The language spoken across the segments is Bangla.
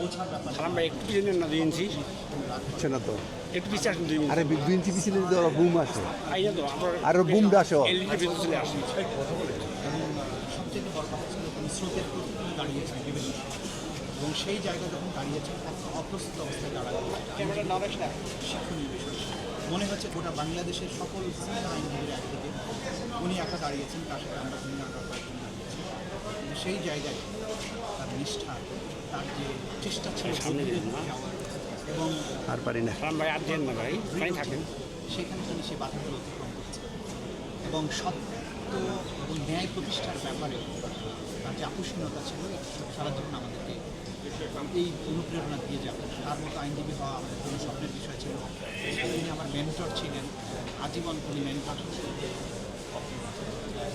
বোঝার ব্যাপারে সালাম ভাই একটু পিছনে না 2 ইঞ্চি হচ্ছে না তো। একটু পিছিয়ে আসুন 2 ইঞ্চি আরে 2 ইঞ্চি পিছনে যদি ওরা বুম আসে আইয়া তো আপনার আর বুমটা আসে এলইডি ভিতরে চলে আসে সবচেয়ে বড় কথা ছিল তিনি স্রোতের প্রতি তিনি দাঁড়িয়েছেন বিভিন্ন সময়। এবং সেই জায়গায় যখন দাঁড়িয়েছেন একটা অপ্রস্তুত অবস্থায় দাঁড়ানো শিক্ষণীয় বিষয় মনে হচ্ছে গোটা বাংলাদেশের সকল সিনিয়র আইনজীবীর একদিকে উনি একা দাঁড়িয়েছেন, তার সাথে আমরা সিনিয়ররা কয়েকজন দাঁড়িয়েছি। কিন্তু সেই জায়গায় তার নিষ্ঠা, তার যে চেষ্টা ছিল গভীরে যাওয়ার এবং আর পারি না। সালাম ভাই আর দেন না ভাই পানি থাকেন সেখানে তিনি সে বাধাগুলো অতিক্রম করছেন এবং সত্য এবং ন্যায় প্রতিষ্ঠার ব্যাপারে তার যে আকর্ষণীয়তা ছিল সারা জীবন আমাদেরকে এই অনুপ্রেরণা দিয়ে যাবে। তার মতো আইনজীবী হওয়া আমাদের কোনো স্বপ্নের বিষয় ছিল। তিনি আমার মেন্টর ছিলেন, আজীবন তিনি মেন্টর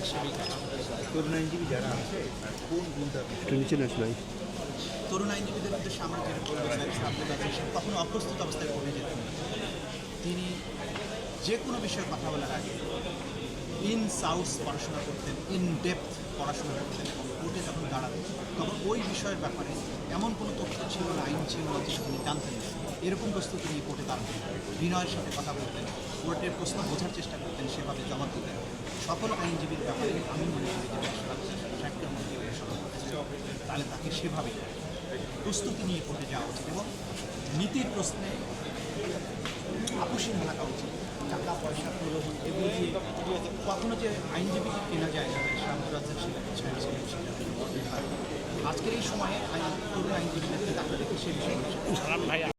হিসেবেই কাজ করেছেন। তরুণ আইনজীবী যারা আছে কোন গুণটা একটু নিচে নাস নাই। তরুণ আইনজীবীদের উদ্দেশ্যে আমরা যেটা বলতে চাই, সাবজেক্ট আছে সে কখনো অপ্রস্তুত অবস্থায় পড়ে যেতেন না। তিনি যে কোনো বিষয়ে কথা বলার আগে ইন সাউথ পড়াশোনা করতেন, ইন ডেপথ পড়াশোনা করতেন এবং কোর্টে যখন দাঁড়াতেন তখন ওই বিষয়ের ব্যাপারে এমন কোনো তথ্য ছিল না, আইন ছিল না যেটা তিনি জানতেন না। এরকম প্রস্তুতি নিয়ে কোর্টে দাঁড়াতেন, বিনয়ের সাথে কথা বলতেন, কোর্টের প্রশ্ন বোঝার চেষ্টা করতেন, সেভাবে জবাব দিতেন। সকল আইনজীবীর ব্যাপারে আমি মনে করি যে সাহিত্যের মধ্যে তাহলে তাকে সেভাবে প্রস্তুতি নিয়ে কোর্টে যাওয়া উচিত এবং নীতির প্রশ্নে আপোষহীন থাকা উচিত। টাকা পয়সা প্রলোভন এগুলো দিয়ে কখনো যে আইনজীবীকে কেনা যায় না, সামরাজ্যের সেটা আজকের এই সময়ে তরুণ আইনজীবীদের আমরা দেখি সে বিষয়ে সালাম ভাই